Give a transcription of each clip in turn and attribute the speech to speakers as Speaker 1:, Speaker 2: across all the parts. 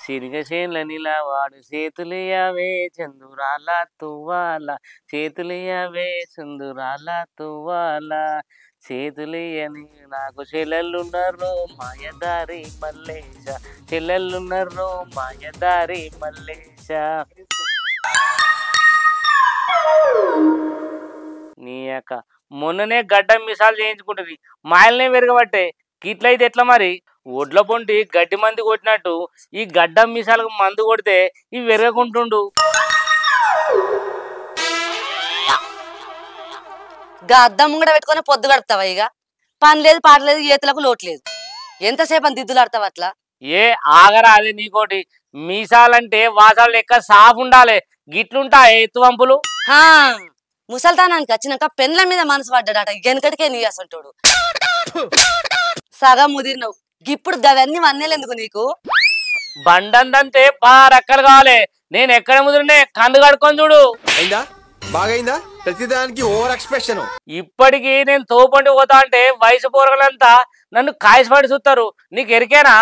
Speaker 1: సిరిగసేన్ల నిలవాడు చేతులియవే చందురాల తువ్వాల చేతులియవే చందురాల తువ్వాల చేతులియని నాకు చెల్లెళ్ళున్నారు మాయదారి మల్లేశ చెల్లెళ్ళున్నారు మాయదారి మల్లేశ. నీ యొక్క మొన్ననే గడ్డం మిసాలు చేయించుకుంటుంది మాయలనే వెరగబట్టే గిట్లయితే ఎట్లా మరి? ఒడ్ల పొంటి గడ్డి మంది కొట్టినట్టు ఈ గడ్డం మిసాలకు మందు కొడితే ఇవి వెరగకుంటుండు.
Speaker 2: అద్దం ముంగడ పెట్టుకుని పొద్దు గడుపుతావా? ఇక పని లేదు పాట లేదు ఈతలకు లోట్లేదు. ఎంతసేపు అని దిద్దులాడతావు అట్లా?
Speaker 1: ఏ ఆగరా అదే నీకోటి మీసాలంటే వాసాలు లెక్క సాఫ్ ఉండాలి. గిట్లుంటా ఎత్తు వంపులు.
Speaker 2: ముసల్తానానికి వచ్చినాక పెన్ల మీద మనసు పడ్డాడట వెనకటికే నీ అసంటోడు. సగం ముదిరినవు ఇప్పుడు గవన్నీ వన్నేలెందుకు నీకు?
Speaker 1: బండందంతే బాగా రక్కలు కావాలి. నేను ఎక్కడ ముదిరినే కన్ను కడుకొని చూడు.
Speaker 3: బాగైందా? ప్రతిదానికి ఓవర్ ఎక్స్ప్రెషన్.
Speaker 1: ఇప్పటికి నేను తోపండి పోతా అంటే వయసు పోరగలంతా నన్ను కాయసపడి చూస్తారు. నీకు ఎరికేనా?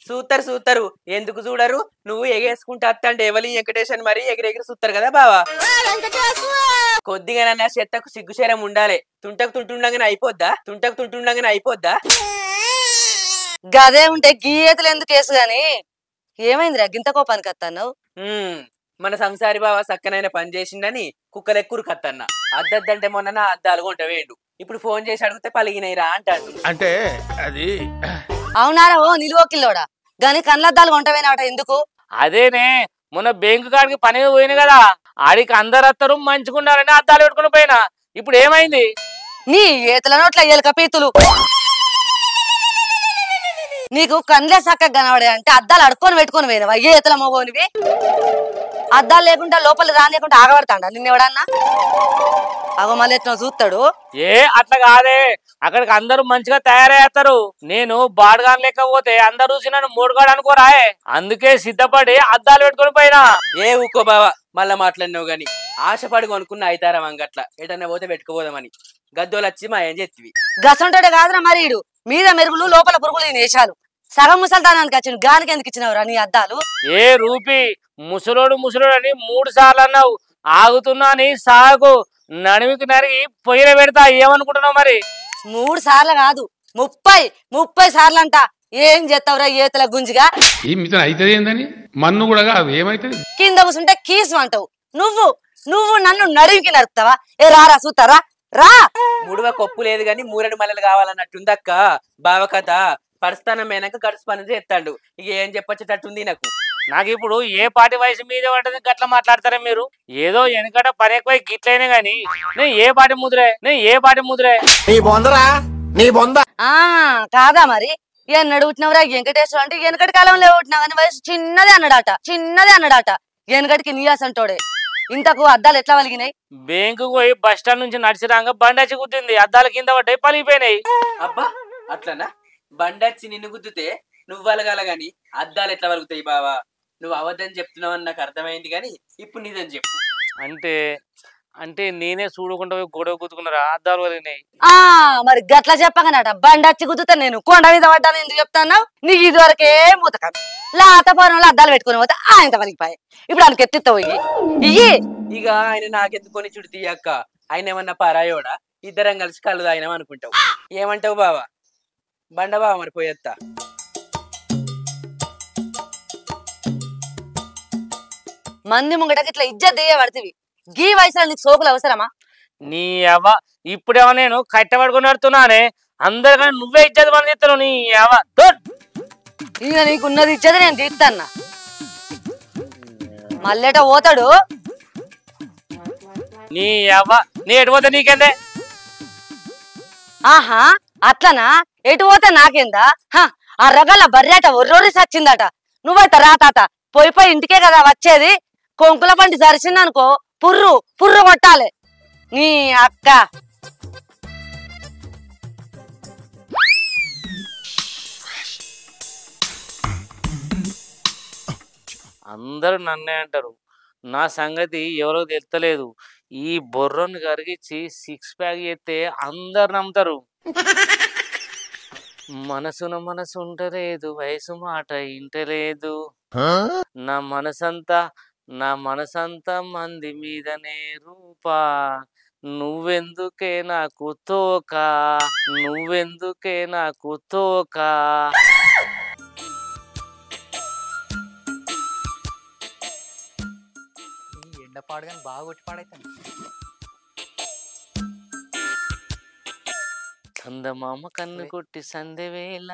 Speaker 4: చూస్తారు ఎందుకు చూడరు? నువ్వు ఎగేసుకుంటా అంటే ఎవరి వెంకటేషన్ మరి ఎగిరెగిరి చూస్తారు కదా బావా. కొద్దిగా చెత్తకు సిగ్గుశరం ఉండాలి. తుంటకు తుంటుండగానే అయిపోద్దా?
Speaker 2: గదే ఉంటే గీయతలు ఎందుకు వేసు గాని ఏమైందిరా గింత కోపానికి వస్తాను?
Speaker 4: మన సంసారి బావ సక్కనైన పని చేసిండని కుక్కలెక్కురు కత్తన్న. అద్దంటే మొన్న నా అద్దాలు కొంట వేయండు. ఇప్పుడు ఫోన్ చేసి అడిగితే పలిగినైరా అంటాడు.
Speaker 3: అంటే అది
Speaker 2: అవునారా? ఓ నిలువకిల్లోడా గాని కళ్ళద్దాలు కొంటవేనాట ఎందుకు?
Speaker 1: అదేనే మొన్న బ్యాంకు కాడికి పని పోయిన కదా, ఆడికి అందరు అత్తరు మంచుకున్నారని అద్దాలు పెట్టుకుని పోయినా. ఇప్పుడు ఏమైంది?
Speaker 2: నీ ఏతల నోట్ల ఎలుక పీతులు. నీకు కండ్లే చక్కగా కనబడే అంటే అద్దాలు అడుక్కొని పెట్టుకొని పోయినవా? ఏతల మోగోనివి. అద్దాలు లేకుండా లోపల రానియకుండా ఆగబడతాడా నిన్నెవడన్నా? అగో మళ్ళీ ఎట్లా చూస్తాడు.
Speaker 1: అట్లా కాదే, అక్కడికి అందరూ మంచిగా తయారయ్యేస్తారు. నేను బాడుగాని లేకపోతే అందరూ చూసి నన్ను మూడుగాడు అనుకోరాయే. అందుకే సిద్ధపడి అద్దాలు పెట్టుకుని పోయినా.
Speaker 4: ఊకో బావా మళ్ళా మాట్లాడినావు గాని ఆశపడి కొనుక్కున్న అయితారా అంగట్ల ఎటన్నా పోతే పెట్టుకుపోదామని గద్దోలు వచ్చి మా ఏం చెత్తివి.
Speaker 2: గసంటాడు కాదురా మరి మీద మెరుగులు లోపల పురుగులు వేషాలు సగం ముసల్తానానికి వచ్చిన గానికి ఎందుకు ఇచ్చినవురా నీ అద్దాలు?
Speaker 1: ఏ రూపి ముసలోడు అని 3 సార్లు అన్నావు. ఆగుతున్నా అని సాగు నడిమికి నరిగి పొయ్యిన పెడతా. ఏమనుకుంటున్నావు మరి?
Speaker 2: 3 సార్లు కాదు 30 సార్లు అంట. ఏం చేస్తావురా ఏతల గుంజిగా?
Speaker 3: మన్ను కూడా కాదు ఏమైతుంది?
Speaker 2: కింద కూర్చుంటే కీసు అంటావు. నువ్వు నన్ను నడిమికి నరుకుతావా? ఏ రారా చూస్తారా రా.
Speaker 4: ముడువ కొప్పు లేదు గాని మూరెడు మల్లెలు కావాలన్నట్టుందక్క బావ కథ. పరిస్థానం అయినాక గడుసు పని చేస్తాడు. ఇక ఏం చెప్పొచ్చేటట్టుంది నాకు
Speaker 1: ఇప్పుడు ఏ పాటి వయసు మీద పడ్డది గట్లా మాట్లాడతారా మీరు? ఏదో వెనకట పని ఎక్కువ గిట్లయినా గాని నేను ఏ పాటి ముద్రే
Speaker 2: కాదా మరి? ఎన్నడు పుట్టినవరా వెంకటేశ్వర అంటే వెనకటి కాలంలో పుట్టినావు కానీ వయసు చిన్నదే అన్నాడట. వెనకటికి నీయాసంటోడే. ఇంతకు అద్దాలు ఎట్లా వలిగినాయి?
Speaker 1: బ్యాంకు పోయి బస్ స్టాండ్ నుంచి నడిచిరాక బండచ్చి గుద్దింది. అద్దాల కింద పడ్డాయి, పలిగిపోయినాయి.
Speaker 4: అబ్బా అట్లనా? బండచ్చి నిన్ను గుద్దితే నువ్వు వలగాల గాని అద్దాలు ఎట్లా వలుగుతాయి బావా? నువ్వు అవద్దని చెప్తున్నావు అని నాకు అర్థమైంది గాని ఇప్పుడు నీదని చెప్పు.
Speaker 1: అంటే నేనే చూడకుండా గొడవ గుద్దుకున్నారా? అద్దాలు వలిగినాయి.
Speaker 2: మరి గట్లా చెప్పగనట బండచ్చి గుద్దుతా నేను కొండ మీద పడ్డాను ఎందుకు చెప్తాను? నీకు ఇది వరకే మూతక లాతపోరంలో అద్దాలు పెట్టుకుని పోతే ఆయన వలిగిపోయాయి. ఇప్పుడు ఆయనకి ఎత్తిస్తావు
Speaker 4: ఇక ఆయన నాకెందుకొని చుడు తీయక్క. ఆయన ఏమన్నా పరాయోడా? ఇద్దరం కలిసి కళ్ళు తాగినాం అనుకుంటావు. ఏమంటావు బావా? బండ బావ మరి పోయేత్తా.
Speaker 2: మంది ముంగటకి ఇట్లా ఇజ్జత్ దియ్యబడుతుంది. గీ వయసులో నీకు సోకులు అవసరమా?
Speaker 1: నీ అవ్వ ఇప్పుడేమో నేను కట్టబడుకుని నడుతున్నానే. అందరికన్నా నువ్వే ఇజ్జత్ పని తీస్తాను. నీ అవ్వ
Speaker 2: ఇక నీకున్నది ఇచ్చేది నేను తీస్తాన్నా. మళ్ళేట పోతాడు.
Speaker 1: నీ అవ్వ నీ ఎటు పోతే నీకేందే?
Speaker 2: ఆహా అట్లనా? ఎటు పోతే నాకేందా? ఆ రగల బర్రెట ఒర్రోరి సచ్చిందట. నువ్వైతే రా తాత పోయి ఇంటికే కదా వచ్చేది. కొంకుల పంటి జరిచిందనుకో పుర్రు కొట్టాలి నీ అక్క.
Speaker 1: అందరూ నన్నే అంటారు. నా సంగతి ఎవరో తెలుస్తలేదు. ఈ బొర్రను కరిగించి 6 ప్యాక్ చేస్తే అందరు నమ్ముతారు. మనసున మనసు ఉంటలేదు, వయసు మాట ఇంటలేదు. నా మనసంతా నా మనసంతా మంది మీదనే రూపా. నువ్వెందుకే నాకు తోక, నువ్వెందుకే నాకు తోక.
Speaker 5: ఈ ఎండ పాడగాని బాగా కొట్టి పాడైతాను.
Speaker 1: చందమామ కన్ను కొట్టి సందెవేళ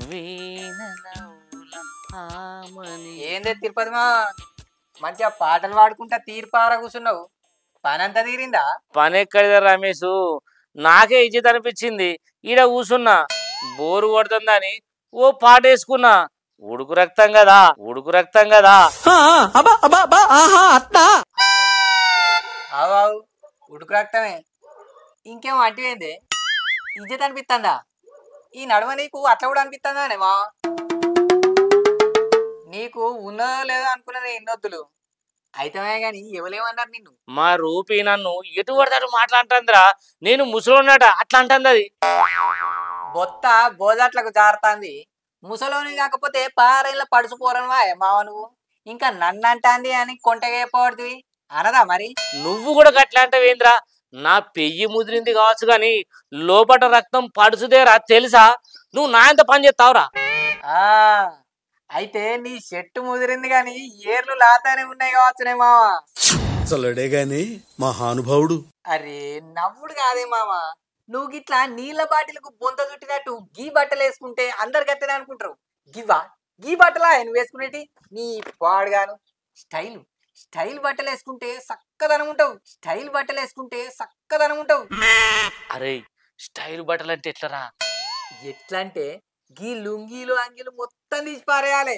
Speaker 1: వీణనవుల ఆమని.
Speaker 5: ఏందే తిరుపతి మా మంచిగా పాటలు పాడుకుంటా తీర్పారా కూర్చున్నావు, పనంతా తీరిందా?
Speaker 1: పని ఎక్కడిదా రమేష్, నాకే ఇజ్జత్ అనిపించింది. ఈడ కూసున్నా బోరు కొడుతుందని ఓ పాట వేసుకున్నా. ఉడుకు రక్తం కదా, ఉడుకు రక్తం కదా.
Speaker 5: అవు అవు ఉడుకు రక్తమే, ఇంకేమో అంటివేంది? ఇజ్జత్ అనిపిస్తుందా? ఈ నడుమ నీకు అట్లా కూడా అనిపిస్తుందానే మా? నీకు ఉన్నదో లేదో అనుకున్నది ఎన్నొద్దులు అయితమే గాని ఎవలేమన్నారు నిన్ను?
Speaker 1: మా రూపి నన్ను ఎటు పడతాడు మాట్లాడుతుందిరా. నేను ముసలోన్నట అట్లా అంటుంది అది.
Speaker 5: బొత్త బోజాట్లకు జారుతాంది. ముసలోని కాకపోతే పారేళ్ళ పడుచుకోరనువా మావ నువ్వు, ఇంకా నన్ను అంటాంది అని కొంటగైపోవడుతుంది అనదా మరి?
Speaker 1: నువ్వు కూడా గట్లా అంటావేంద్రా? నా పెయ్యి ముదిరింది కావచ్చు గాని లోపట రక్తం పడుచుదేరా తెలుసా? నువ్వు నా ఎంత పని చేస్తావురా?
Speaker 5: ఆ అయితే నీ చెట్టు ముదిరింది గాని ఏర్లు లాతానే ఉన్నాయి కావచ్చునే మావ.
Speaker 6: చల్లడే గాని మహానుభావుడు.
Speaker 5: అరే నవ్వుడు కాదే మామ, నువ్వు గిట్లా నీళ్ళ బాటిలకు బొంత చుట్టినట్టు గీ బట్టలు వేసుకుంటే అందరు గట్టనే అనుకుంటారు. గివా గీ బట్టలా నువ్వు వేసుకునేటి? నీ పాడుగాను స్టైల్ స్టైల్ బట్టలు వేసుకుంటే చక్కదనం ఉంటావు, స్టైల్ బట్టలు వేసుకుంటే చక్కదనం ఉంటావు.
Speaker 1: అరే స్టైల్ బట్టలు అంటే ఎట్లరా?
Speaker 5: ఎట్లా అంటే గీ లుంగీలు అంగీలు మొత్తం తీసి పారేయాలి.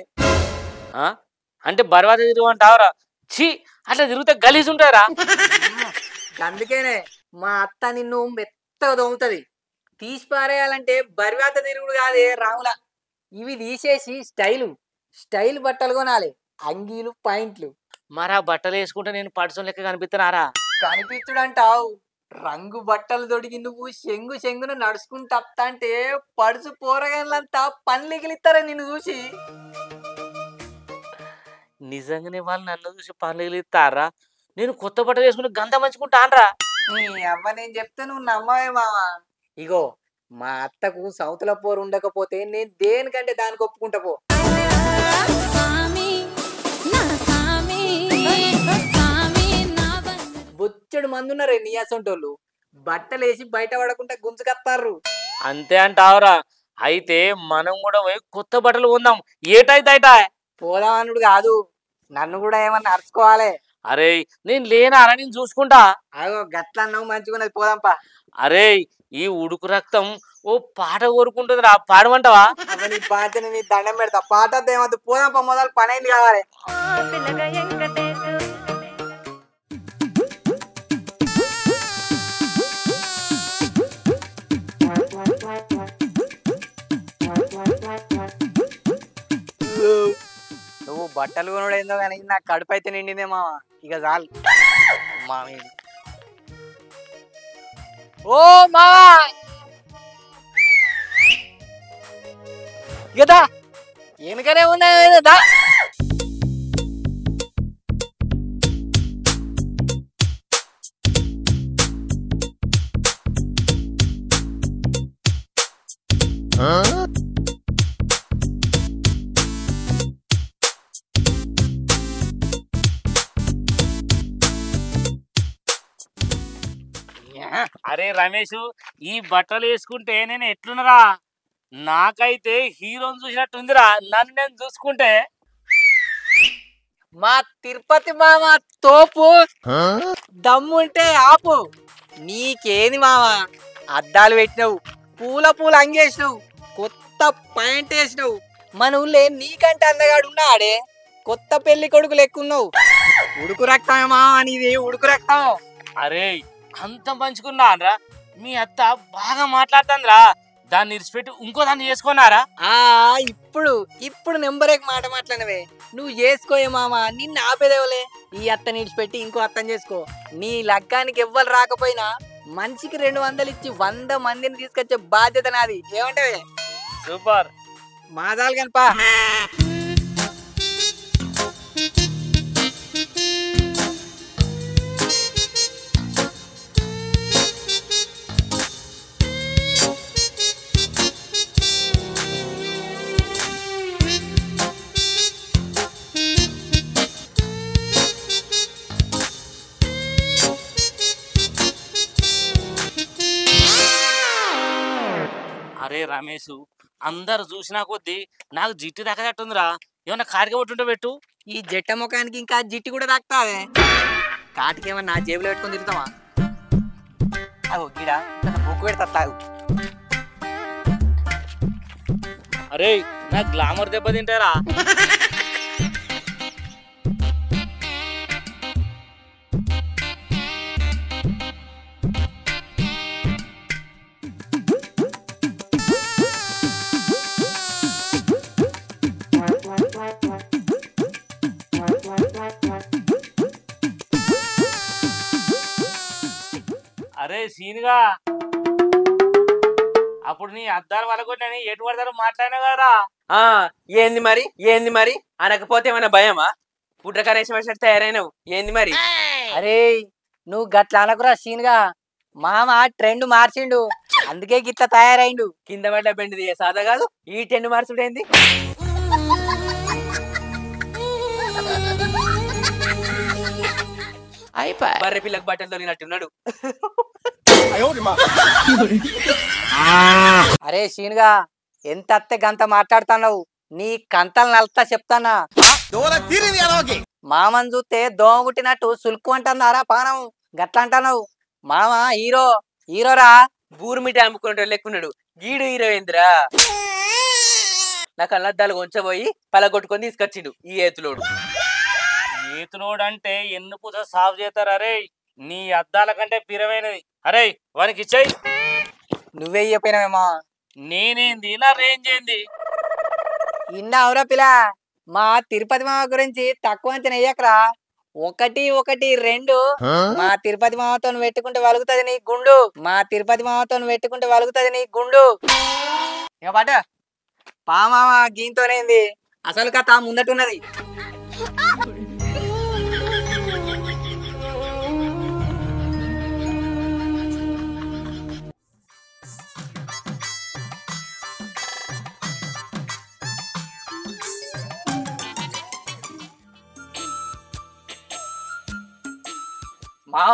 Speaker 1: అంటే బర్వాత తిరుగుంటావురా? ఛీ, అట్లా తిరిగితే గలీజ్ ఉంటారా?
Speaker 5: అందుకేనే మా అత్త నిన్ను మెత్తగా దొంగతది. తీసి పారేయాలంటే బరివాత తిరుగుడు కాదే రాముల, ఇవి తీసేసి స్టైలు స్టైల్ బట్టలు కొనాలి, అంగీలు పాయింట్లు.
Speaker 1: మరి ఆ బట్టలు వేసుకుంటే నేను పడుచుని లెక్క కనిపిస్తున్నారా?
Speaker 5: కనిపించుడంటావు, రంగు బట్టలు తొడిగి నువ్వు శంగు శంగున నడుచుకుంటూ తప్తా అంటే పడుచు పోరగాళ్ళంతా పనులెగిలిస్తారా నిన్ను చూసి.
Speaker 1: నిజంగానే వాళ్ళు నన్ను చూసి పనులు ఇస్తారా? నేను కొత్త బట్టలు వేసుకుని గంధ మంచుకుంటానరా?
Speaker 5: నీ అవ్వ నేను చెప్తే నువ్వు నమ్మవే మావా. ఇగో మా అత్తకు సౌతుల పోరు ఉండకపోతే నేను దేనికంటే దానికి ఒప్పుకుంటా పో. బొచ్చడు మంది ఉన్నారే నీ అసొంటోళ్ళు, బట్టలు వేసి బయట పడకుండా గుంజుకత్తారు.
Speaker 1: అంతే అంటావురా? అయితే మనం కూడా పోయి కొత్త బట్టలు కొందాం. ఏటైతే
Speaker 5: పోదాం అనుడు కాదు, నన్ను కూడా ఏమన్నా అరుచుకోవాలి.
Speaker 1: అరే నేను లేనారా, నేను చూసుకుంటా.
Speaker 5: అగో గట్ల అన్నావు మంచిగున్నది, పోదాంపా.
Speaker 1: అరే ఈ ఉడుకు రక్తం ఓ పాట కోరుకుంటుందిరా, పాడమంటావా?
Speaker 5: నీ బాధ్యత నీ దండం పెడతా, పాట ఏమద్దు, పోదాంపా. మొదలు పని అయింది కావాలి. నువ్వు బట్టలు కొనడం ఏందో కానీ నా కడుపు అయితే నిండిందే మామ, ఇక చాలు మామ. ఓ మావా ఇకదా వెనుకనే ఉన్నా.
Speaker 1: అరే రమేష్, ఈ బట్టలు వేసుకుంటే నేను ఎట్లున్నరా? నాకైతే హీరోని చూసినట్టుందిరా నన్ను నేను చూసుకుంటే.
Speaker 5: మా తిరుపతి మామ తోపు, దమ్ముంటే ఆపు. నీకేది మామ, అద్దాలు పెట్టినావు, పూల పూల అంగేసినావు, కొత్త పాయింట్ వేసినావు. మన ఊళ్ళే నీకంటే అందగాడు ఉన్నాడే, కొత్త పెళ్లి కొడుకు లెక్కున్నావు. ఉడుకు రక్తమే మామ నీది, ఉడుకు రక్తం.
Speaker 1: అరే అంత పంచుకున్నా రా, మీ అత్త బాగా మాట్లాడుతుందిరా. దాన్ని ఇరిచిపెట్టి ఇంకో దాన్ని చేసుకున్నారా?
Speaker 5: ఇప్పుడు ఇప్పుడు నెంబర్ మాట మాట్లాడినవే, నువ్వు చేసుకోయే మామ, నిన్ను ఆపేదేవలే. ఈ అత్తని ఇడిచిపెట్టి ఇంకో అత్తని చేసుకో. నీ లగ్గానికి ఎవ్వరు రాకపోయినా మనిషికి 200 ఇచ్చి 100 మందిని తీసుకొచ్చే బాధ్యత నాది. ఏమంటావే?
Speaker 1: సూపర్.
Speaker 5: మాదాలు కనిపా.
Speaker 1: అరే రమేష్, అందరు చూసినా కొద్దీ నాకు జిట్టు దక్కదట్టుందిరా. ఏమన్నా కాడికి కొట్టుంటే పెట్టు.
Speaker 5: ఈ జట్ట ముఖానికి ఇంకా జిట్టి కూడా తాకుతావే. కాటికేమన్నా నా జేబులో పెట్టుకొని తిరుగుతావా? అగో గిడా బొక్కు పెడతా తాగు.
Speaker 1: అరే నా గ్లామర్ దెబ్బ తింటారా. అరే సీనుగా, అప్పుడు నీ అద్దాలు వలగొట్టని ఎటు పడతారు మాట్లాడినా కదరా.
Speaker 4: ఏంది మరి అనకపోతే ఏమన్నా భయమా? పుట్ర కనేసం వచ్చినట్టు తయారైనవు. ఏంది మరి?
Speaker 5: అరే నువ్వు గట్ల అనకురా సీన్గా. మామ ట్రెండ్ మార్చిండు, అందుకే గిట్ల తయారైండు.
Speaker 4: కింద పడ్డ బెండిది సాదా కాదు. ఈ 10 మార్చుడు ఏంది? బర్రె పిల్లకు బట్టలు తొలిగినట్టున్నాడు.
Speaker 5: అరే సీన్గా, ఎంత అత్తే గంత మాట్లాడుతున్నావు? నీ కంతలు నల్తా చెప్తానా? మామని చూస్తే దోమ గుట్టినట్టు సులుకు అంటున్నారా పానం? గట్ల అంటున్నావు. మామ హీరోరా.
Speaker 4: బూరుమిటి అమ్ముకునే లెక్కున్నాడు. గీడు హీరో ఏందిరా? నా కళ్ళద్దాలు కొంచబోయి పలగొట్టుకొని తీసుకొచ్చిండు ఈ ఏతులోడు.
Speaker 1: ఏతులోడు అంటే ఎన్ను పూస సాఫ్ చేస్తారు. అరే నీ అద్దాల కంటే పిరమైనది. అరే వానికి ఇచ్చాయి.
Speaker 5: నువ్వే చెప్పినావేమా?
Speaker 1: నేనేంది, నా రేంజ్ ఏంది?
Speaker 5: ఇన్నావురా పిల్ల. మా తిరుపతి మామ గురించి తక్కువ అంచనా వేయకరా. 1 మా తిరుపతి మామతో పెట్టుకుంటే వలుగుతుంది నీ గుండు. మా తిరుపతి మామతో పెట్టుకుంటే వలుగుతుంది నీ గుండు. ఇక పాట పా మామ గీంతోనేంది అసలు కథ ముందటున్నది. మామ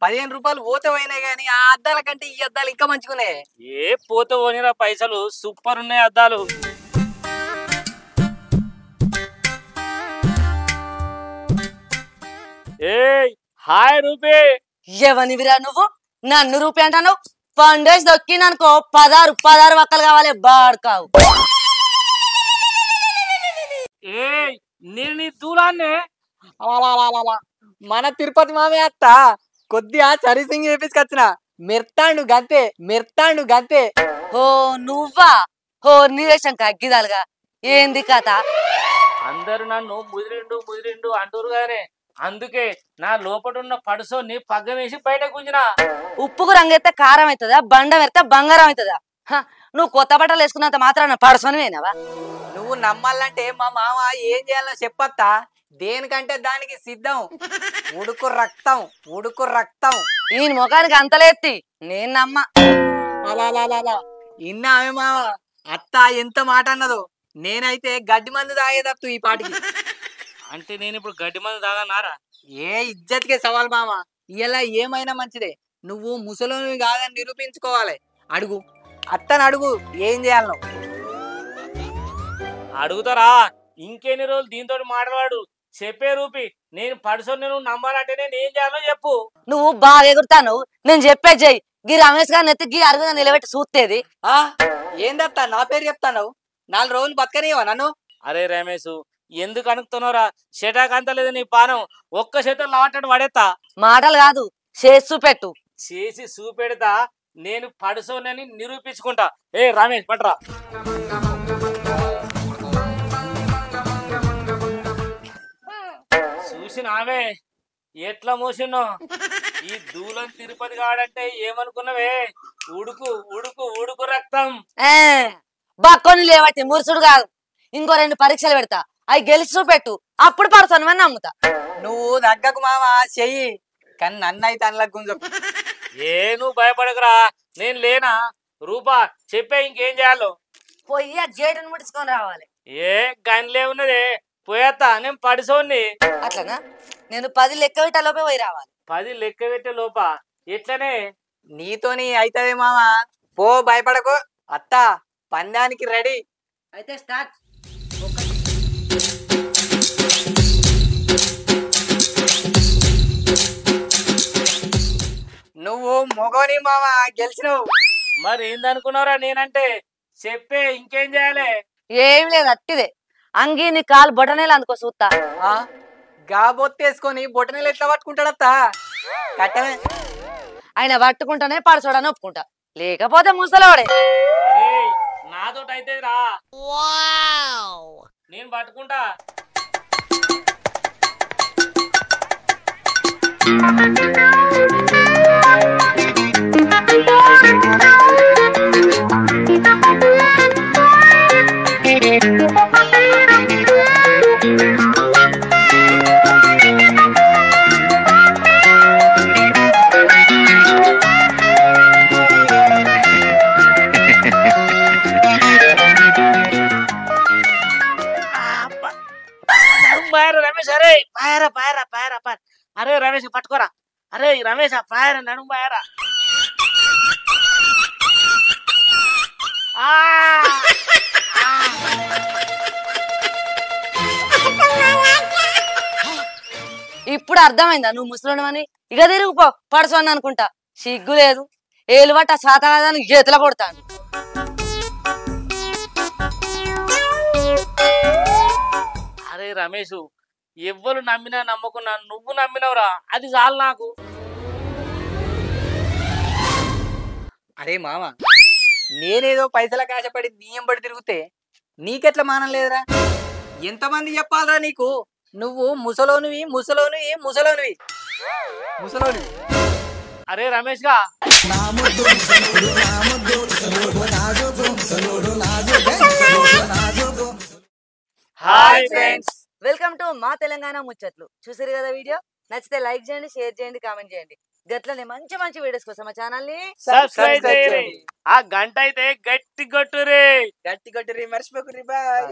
Speaker 5: 15 రూపాయలు పోతే పోయినాయి గానీ ఆ అద్దాల కంటే ఈ అద్దాలు ఇంకా మంచుకున్నాయి.
Speaker 1: ఏ పోతే పోనిరా పైసలు, సూపర్ ఉన్నాయి అద్దాలు. ఏ హాయ్ రూపే.
Speaker 2: ఎవనివిరా నువ్వు? నన్ను రూపాయి అంటాను. పండేసి దొక్కిననుకో 16 వక్కలు కావాలి బాడుకావు.
Speaker 1: ఏ నేను నీ దూలాన్నే.
Speaker 5: మన తిరుపతి మామే అత్త కొద్దిగా సర్వీసింగ్ చేపించుకొచ్చిన. మెర్తాండు గంతే.
Speaker 2: ఓ నువ్వా? ఓ నీరేశం కగ్గిదాలుగా. ఏంది కథ?
Speaker 1: అందరు నన్ను ముదిరిండు అంటారు గానే, అందుకే నా లోపటున్న పడుసోని పగ్గం వేసి బయట గుంజిన.
Speaker 2: ఉప్పుకు రంగెత్తే కారం అవుతుందా? బండం ఎత్తే బంగారం అవుతుందా? నువ్వు కొత్త బట్టలు వేసుకున్నంత మాత్రాన పడుసోనివేనావా?
Speaker 5: నువ్వు నమ్మాలంటే మా మామ ఏం చేయాలో చెప్పత్తా. దేనికంటే దానికి సిద్ధం. ఉడుకు రక్తం.
Speaker 2: ఈయన ముఖానికి అంతలేత్తి నేను నమ్మ.
Speaker 5: అలా ఇన్నామే మామ అత్త ఎంత మాట అన్నదో. నేనైతే గడ్డి మందు తాగేదత్తు ఈ పాటికి.
Speaker 1: అంటే నేను ఇప్పుడు గడ్డి మంది తాగన్నారా?
Speaker 5: ఏ ఇజ్జత్కే సవాల్ మామ. ఇలా ఏమైనా మంచిదే. నువ్వు ముసలోనివి కాదని నిరూపించుకోవాలి. అడుగు అత్తను అడుగు, ఏం చేయాలను?
Speaker 1: అడుగుతారా? ఇంకెన్ని రోజులు దీంతో మాట్లాడు. చెప్పే రూపి, నేను పడుసోని నువ్వు నమ్మాలంటే నేను ఏం చేయాలో చెప్పు.
Speaker 2: నువ్వు బాగా ఎగురుతాను. నేను చెప్పే చెయ్యి. గీ రమేష్ గారిని ఎత్తి గీ అరుగుగా నిలబెట్టి చూస్తేది.
Speaker 5: ఏందత్తా నా పేరు చెప్తాను? 4 రోజులు బతకనివా నన్ను?
Speaker 1: అరే రమేష్, ఎందుకు అనుకుతున్నారా? షటాకంత లేదు నీ పానం. ఒక్క చేతులు లావటాడు పడేస్తా.
Speaker 2: మాటలు కాదు, చేసి చూపెట్టు.
Speaker 1: చేసి చూపెడతా. నేను పడుసోనని నిరూపించుకుంటా. ఏ రమేష్ పట్రా. చూసినావే ఎట్లా మోసినో. ఈ దూలం తిరుపతి కావాలంటే ఏమనుకున్నావే? ఉడుకు ఉడుకు ఉడుకు రక్తం.
Speaker 2: బక్కొని లేవట్టి మురుసుడు కాదు. ఇంకో 2 పరీక్షలు పెడతా, అవి గెలిచి చూపెట్టు, అప్పుడు పడతాను నమ్ముతా.
Speaker 5: నువ్వు తగ్గకు మామ, చెయ్యి. కానీ నన్ను అయితే అందులో గుంజు.
Speaker 1: నువ్వు భయపడకురా, నేను లేనా? రూపా చెప్పే ఇంకేం చేయాలో?
Speaker 2: పోయి ఆ గేటును ముడుచుకొని రావాలి.
Speaker 1: గనిలే ఉన్నదే, పోయేత్తా, నేను పడిసోన్ని.
Speaker 2: అట్లనా? నేను 10 లెక్క పెట్టలోపే పోయి రావాలి.
Speaker 1: 10 లెక్క పెట్టే లోపా ఎట్లనే?
Speaker 5: నీతోని అయితదే మామ, పో, భయపడకు. అత్త పందానికి రెడీ.
Speaker 2: అయితే స్టార్ట్.
Speaker 5: నువ్వు మొగోని మామ, గెలిచినవు.
Speaker 1: మరి ఏందనుకున్నావురా నేనంటే? చెప్పే ఇంకేం చేయాలి?
Speaker 2: ఏం లేదు, అట్టిదే. అంగి నీ కాలు బొటనేలు అందుకో చూస్తా.
Speaker 5: గా బొత్తేసుకొని బొటనీళ్ళు ఎట్లా పట్టుకుంటాడత్త? కట్టమే.
Speaker 2: ఆయన పట్టుకుంటానే పడచోడని ఒప్పుకుంటా, లేకపోతే ముసలోడే.
Speaker 1: నాతోటి అయితే రా, నేను పట్టుకుంటా. రమేష్, అరే పాయరా పాయరా పాయరా పాయ. అరే రమేష్ పట్టుకోరా. అరే రమేష్ పాయరా, నడుము పాయరా.
Speaker 2: ఇప్పుడు అర్థమైందా నువ్వు ముసలోనివని? ఇక తిరిగిపో, పడసోని అనుకుంటా. సిగ్గు లేదు, ఏలు పట్ట శాత కాదని చేతుల కొడతాను.
Speaker 1: అరే రమేష్, ఎవ్వరు నమ్మినా నమ్మకున్నా నువ్వు నమ్మినవురా, అది చాలు నాకు.
Speaker 5: అరే మామ, నేనేదో పైసల కాశపడి బియ్యం పడి తిరిగితే నీకెట్లా మానం లేదురా? ఎంతమంది చెప్పాలరా నీకు? నువ్వు ముసలోనివి ముసలోనివి ముసలోనివి ముసలోనివి.
Speaker 1: అరే రమేష్ గా,
Speaker 2: హాయ్ ఫ్రెండ్స్, వెల్కమ్ టు మా తెలంగాణ ముచ్చట్లు. చూసారు కదా వీడియో? నచ్చితే లైక్ చేయండి, షేర్ చేయండి, కామెంట్ చేయండి. గట్లనే మంచి మంచి వీడియోస్ కోసం మా ఛానల్ ని
Speaker 1: సబ్స్క్రైబ్ చేయండి. ఆ గంట అయితే గట్టి కొట్టురే.
Speaker 5: గట్టి కొట్టురి, మర్చిపోకురి. బాయ్.